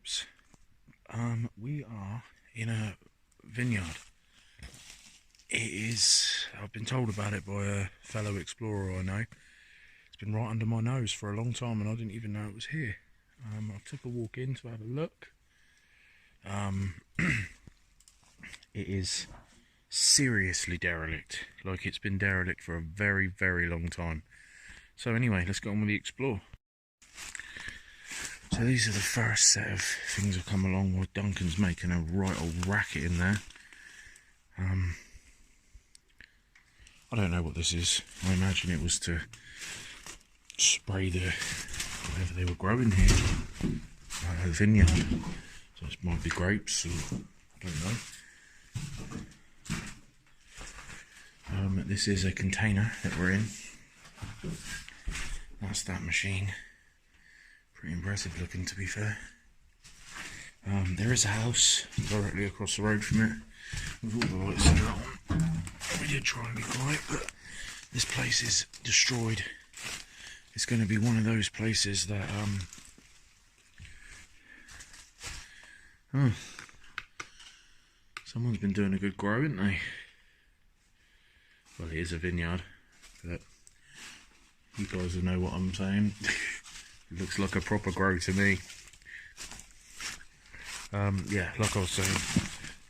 grapes. We are in a vineyard. It is, I've been told about it by a fellow explorer I know. It's been right under my nose for a long time and I didn't even know it was here. I took a walk in to have a look. It is seriously derelict, like it's been derelict for a very, very long time. So anyway, let's get on with the explore. So these are the first set of things that come along while Duncan's making a right old racket in there. I don't know what this is. I imagine it was to spray the whatever they were growing here, the vineyard. So this might be grapes, or I don't know. This is a container that we're in. That's that machine. Pretty impressive looking, to be fair. There is a house directly across the road from it, with all the lights still on. We did try and be quiet, but this place is destroyed. It's going to be one of those places that someone's been doing a good grow, haven't they? Well, it is a vineyard, but you guys will know what I'm saying. It looks like a proper grow to me. Yeah, like I was saying,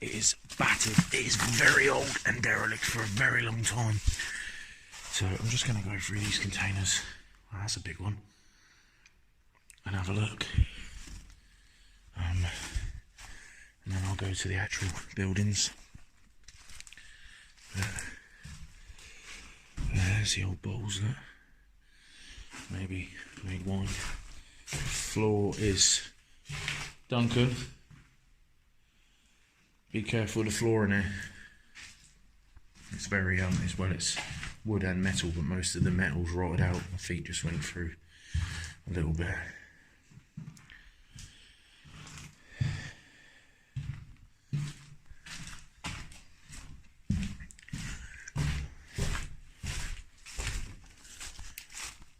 it is battered. It is very old and derelict for a very long time. So I'm just going to go through these containers. Well, that's a big one. And have a look. And then I'll go to the actual buildings. There's the old bowls there. Maybe made wine. Floor is Duncan. Be careful of the floor in here. It's very it's wood and metal, but most of the metal's rotted out. My feet just went through a little bit.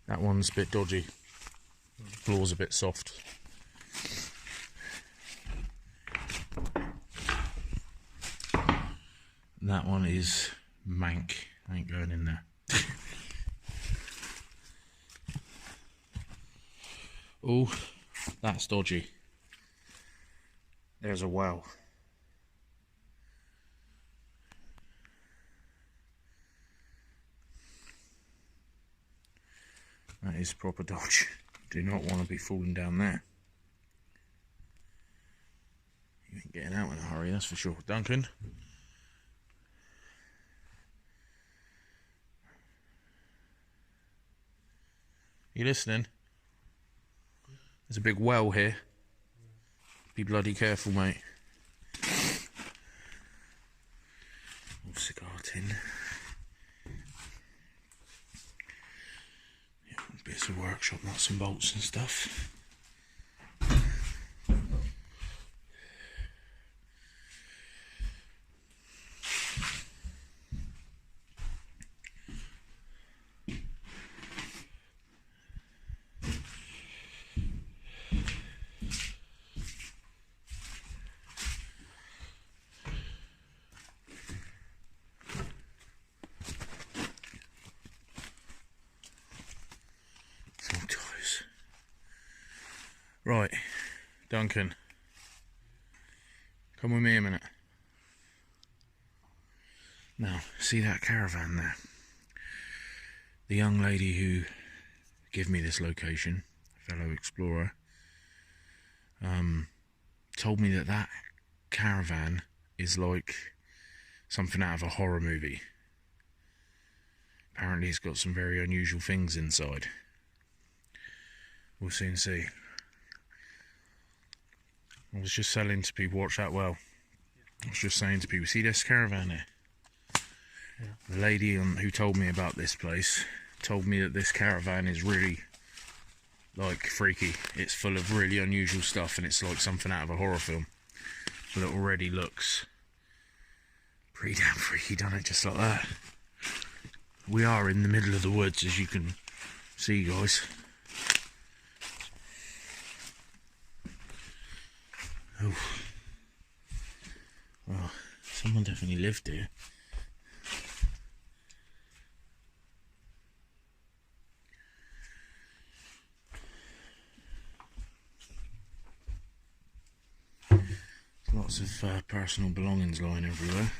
That one's a bit dodgy. The floor's a bit soft. And that one is mank. I ain't going in there. Oh, that's dodgy. There's a well. That is proper dodge. Do not want to be falling down there. You ain't getting out in a hurry, that's for sure. Duncan? You listening? There's a big well here. Be bloody careful, mate. Old cigar tin. Yeah, bits of workshop, nuts and bolts and stuff. Right, Duncan, come with me a minute. Now, see that caravan there? The young lady who gave me this location, fellow explorer, told me that that caravan is like something out of a horror movie. Apparently it's got some very unusual things inside. We'll soon see. I was just selling to people, watch that well. I was just saying to people, see this caravan here? Yeah. The lady who told me about this place told me that this caravan is really, like, freaky. It's full of really unusual stuff and it's like something out of a horror film. But it already looks pretty damn freaky, doesn't it? Just like that. We are in the middle of the woods, as you can see, guys. Oof. Well, someone definitely lived here. Lots of personal belongings lying everywhere.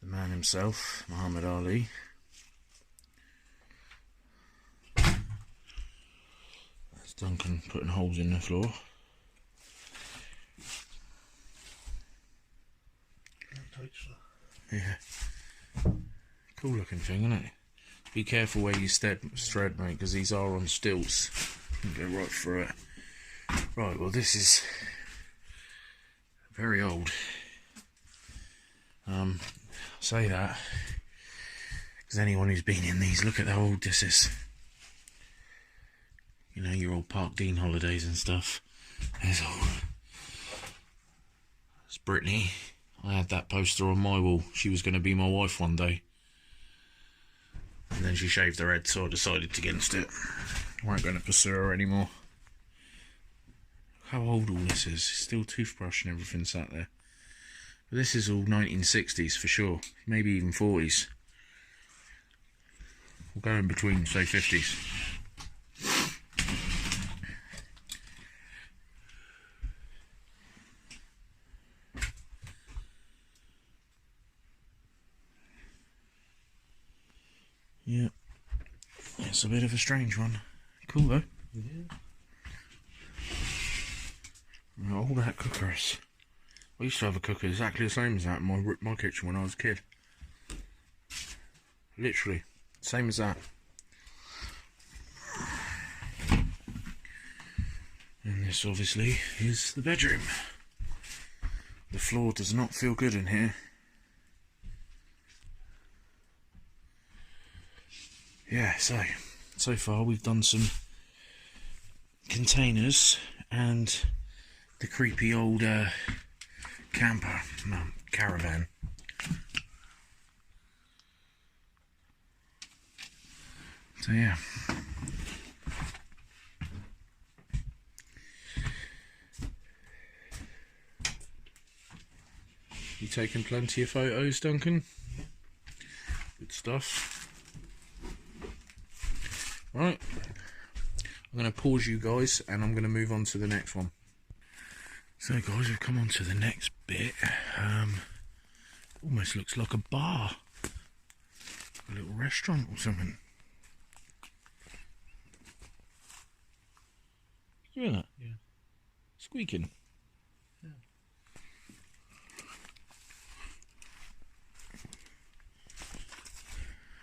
The man himself, Muhammad Ali. That's Duncan putting holes in the floor. Yeah. Cool looking thing, isn't it? Be careful where you tread, mate, because these are on stilts. You can go right through it. Right, well, this is very old. Say that because anyone who's been in these, look at how old this is. You know, your old Park Dean holidays and stuff. There's old. It's Brittany. I had that poster on my wall. She was going to be my wife one day. And then she shaved her head, so I decided against it. I weren't going to pursue her anymore. How old all this is. Still toothbrush and everything sat there. But this is all 1960s for sure. Maybe even 40s. We'll go in between, say 50s. Yeah. It's a bit of a strange one. Cool though. Yeah. All that cookers. I used to have a cooker exactly the same as that in my kitchen when I was a kid. Literally, same as that. And this obviously is the bedroom. The floor does not feel good in here. Yeah, so far we've done some containers and the creepy old caravan. So yeah. You taking plenty of photos, Duncan? Good stuff. Right, I'm going to pause you guys and I'm going to move on to the next one. So guys, we've come on to the next bit. Almost looks like a bar. A little restaurant or something. You hear that? Yeah. Squeaking. Yeah.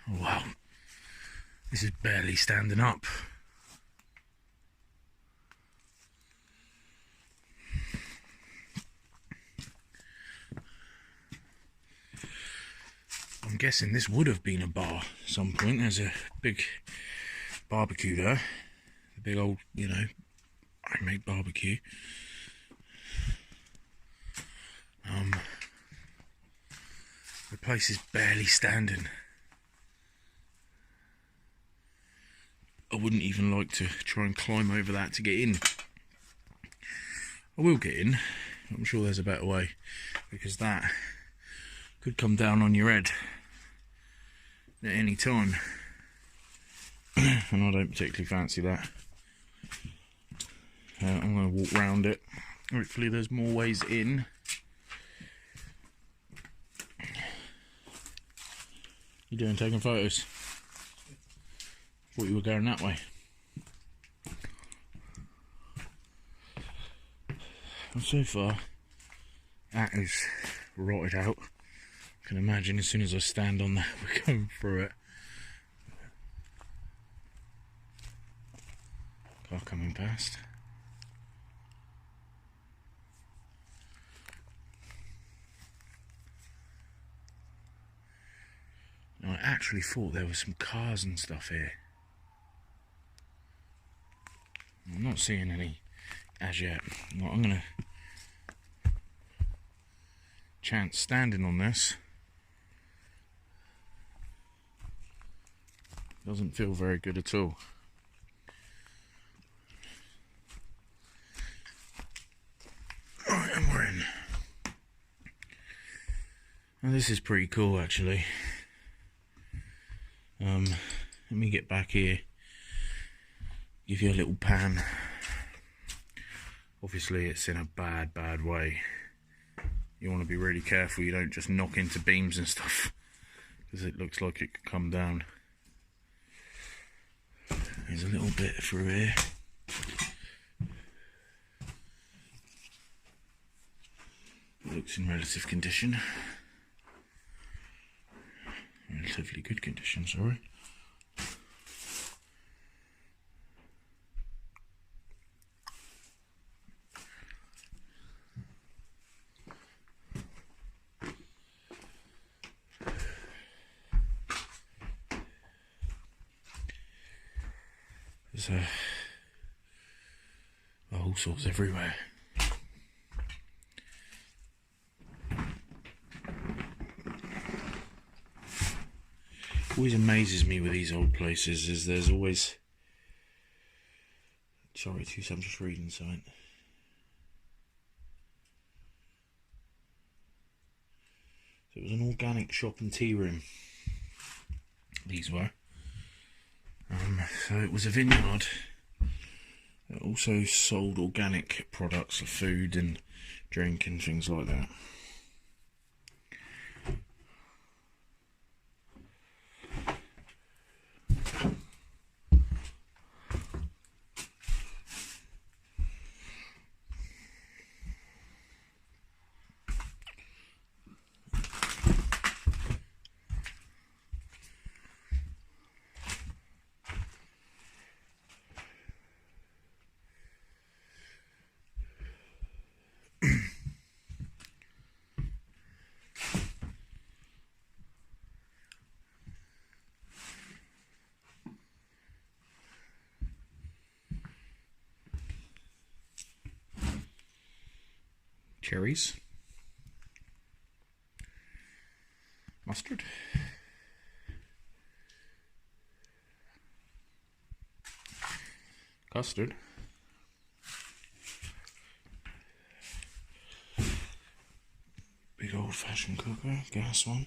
Oh, wow. This is barely standing up. I'm guessing this would have been a bar at some point. There's a big barbecue there. A big old, you know, homemade barbecue. The place is barely standing. I wouldn't even like to try and climb over that to get in. I will get in. I'm sure there's a better way, because that could come down on your head at any time. And I don't particularly fancy that. I'm going to walk round it. Hopefully there's more ways in. You doing, taking photos? Thought you were going that way. And so far, that is rotted out. I can imagine as soon as I stand on that, we're going through it. Car coming past. Now, I actually thought there were some cars and stuff here. I'm not seeing any as yet. Well, I'm going to chance standing on this. Doesn't feel very good at all. And we're in. Now this is pretty cool actually. Let me get back here, give you a little pan. Obviously it's in a bad way. You want to be really careful you don't just knock into beams and stuff, because it looks like it could come down. There's a little bit through here. It looks in relative condition. Relatively good condition, sorry. There's all sorts everywhere. Always amazes me with these old places is there's always... Sorry, I'm just reading something. So it was an organic shop and tea room. These were. So it was a vineyard that also sold organic products of food and drink and things like that. Cherries, mustard, custard, big old-fashioned cooker, gas one.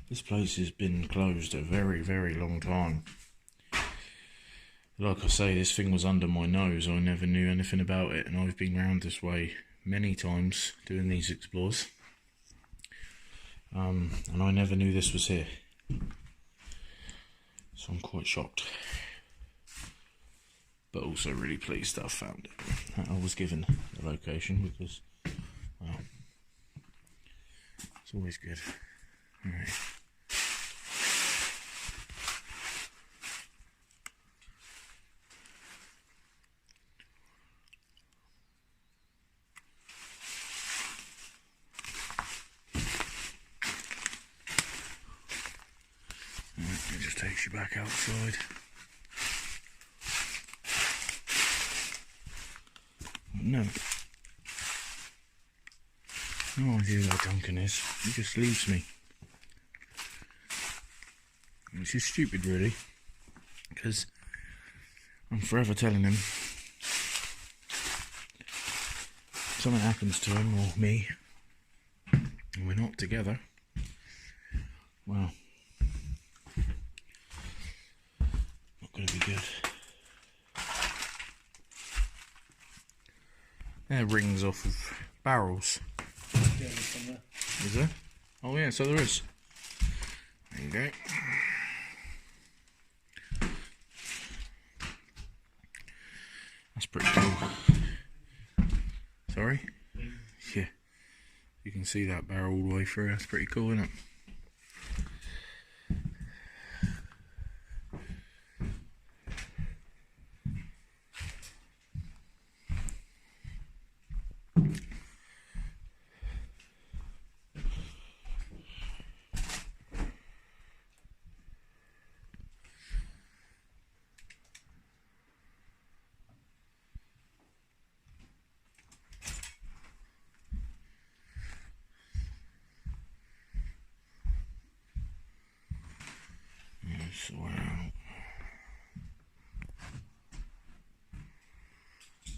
This place has been closed a very long time. Like I say, this thing was under my nose. I never knew anything about it, and I've been round this way many times doing these explores. And I never knew this was here. So I'm quite shocked. But also really pleased that I found it. That I was given the location because, well, it's always good. Alright. It just takes you back outside. No idea where Duncan is. He just leaves me. Which is stupid really, because I'm forever telling him something happens to him or me and we're not together. Well, not going to be good. There, rings off of barrels. Is there? Oh yeah, so there is. There you go. That's pretty cool. Sorry? Yeah. You can see that barrel all the way through. That's pretty cool, isn't it?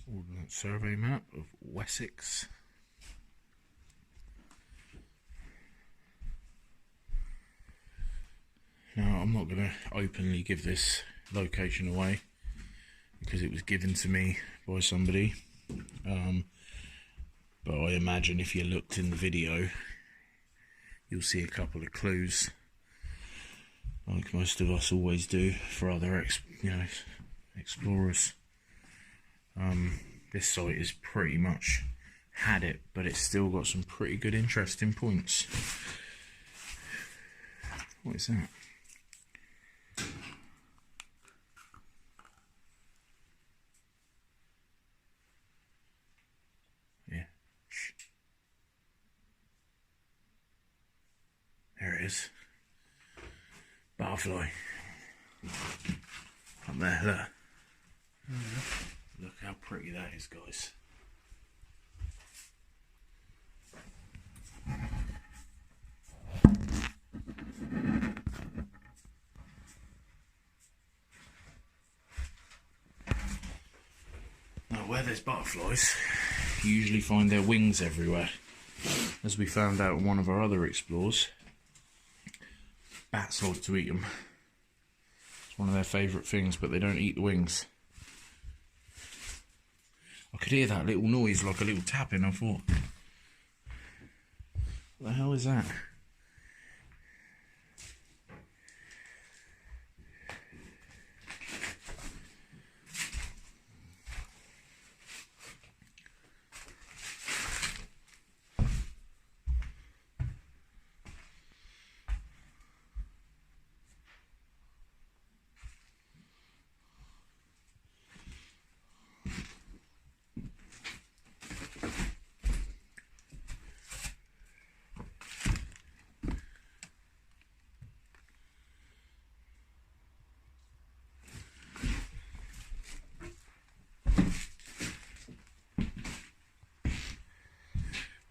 Ordnance survey map of Wessex. Now, I'm not going to openly give this location away because it was given to me by somebody, but I imagine if you looked in the video you'll see a couple of clues, like most of us always do for other explorers. This site has pretty much had it, but it's still got some pretty good interesting points. What is that? There it is. Butterfly. Up there, look. Look how pretty that is, guys. Now, where there's butterflies, you usually find their wings everywhere. As we found out in one of our other explores, bats like to eat them. It's one of their favourite things, but they don't eat the wings. I could hear that little noise, like a little tapping. I thought, what the hell is that?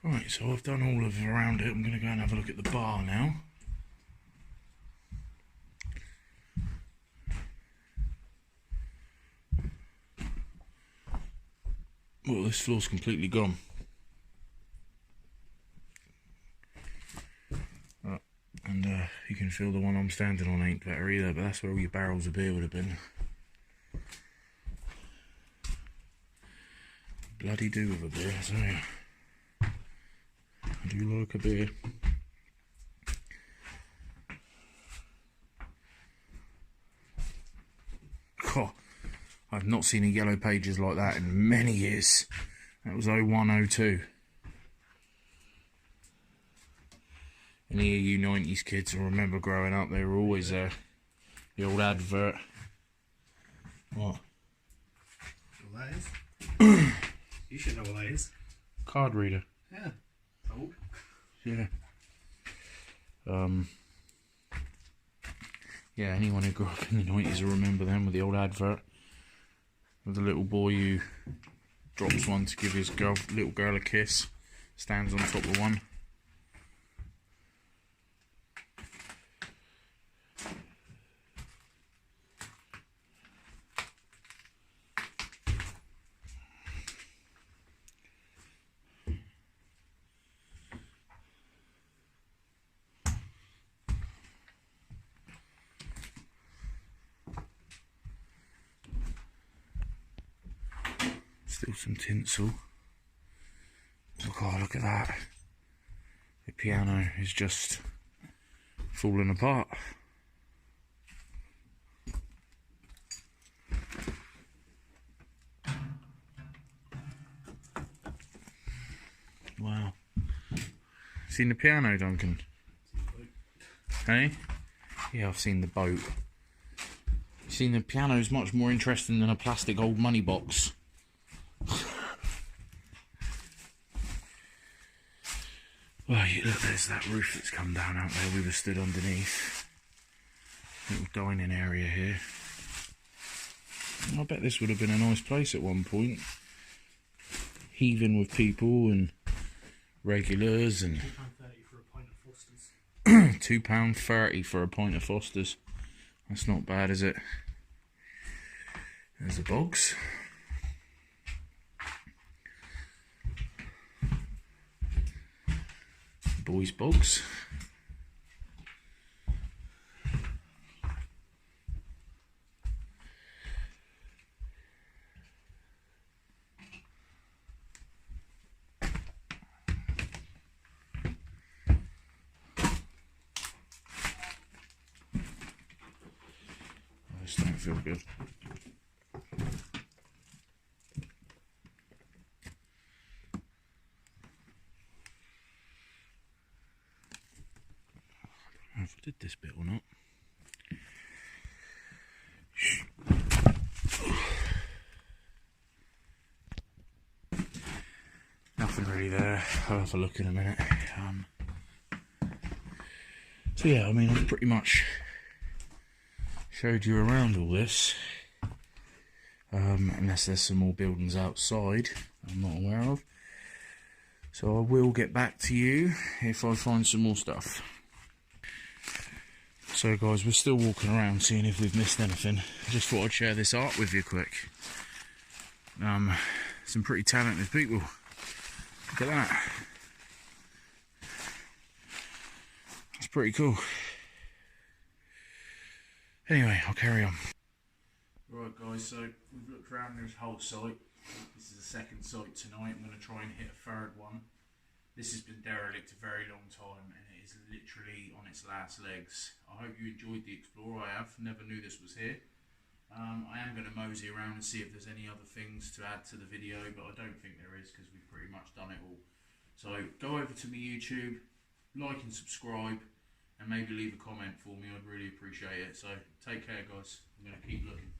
Right, so I've done all of around it. I'm going to go and have a look at the bar now. Well, this floor's completely gone. And you can feel the one I'm standing on ain't better either, but that's where all your barrels of beer would have been. Bloody do with a beer, I tell you. I do like a beer. God, I've not seen a yellow pages like that in many years. That was 0102. Any of you 90s kids will remember growing up, they were always there. The old advert. What? What that is? You should know what that is. Card reader. Yeah. Old. Yeah. Yeah, anyone who grew up in the 90s will remember them with the old advert. With the little boy who drops one to give his little girl a kiss. Stands on top of one. Still some tinsel. Oh, look at that. The piano is just falling apart. Wow. Seen the piano, Duncan? Hey? Yeah, I've seen the boat. Seen the piano is much more interesting than a plastic old money box. Well, look, there's that roof that's come down out there we were stood underneath. Little dining area here. I bet this would have been a nice place at one point. Heaving with people and regulars and... £2.30 for a pint of Foster's. £2.30 for a pint of Foster's. That's not bad, is it? There's the bogs. boys' bogs. I just don't feel good. I don't know if I did this bit or not. Nothing really there. I'll have a look in a minute. So yeah, I mean, I've pretty much showed you around all this. Unless there's some more buildings outside I'm not aware of. So I will get back to you if I find some more stuff. So guys, we're still walking around seeing if we've missed anything. I just thought I'd share this art with you quick. Some pretty talented people. Look at that. That's pretty cool. Anyway, I'll carry on. Right guys, so we've looked around this whole site. This is the second site tonight. I'm going to try and hit a third one. This has been derelict a very long time and it is literally on its last legs. I hope you enjoyed the explore. I have. Never knew this was here. I am going to mosey around and see if there's any other things to add to the video, but I don't think there is because we've pretty much done it all. So go over to my YouTube, like and subscribe, and maybe leave a comment for me. I'd really appreciate it. So take care guys. I'm going to keep looking.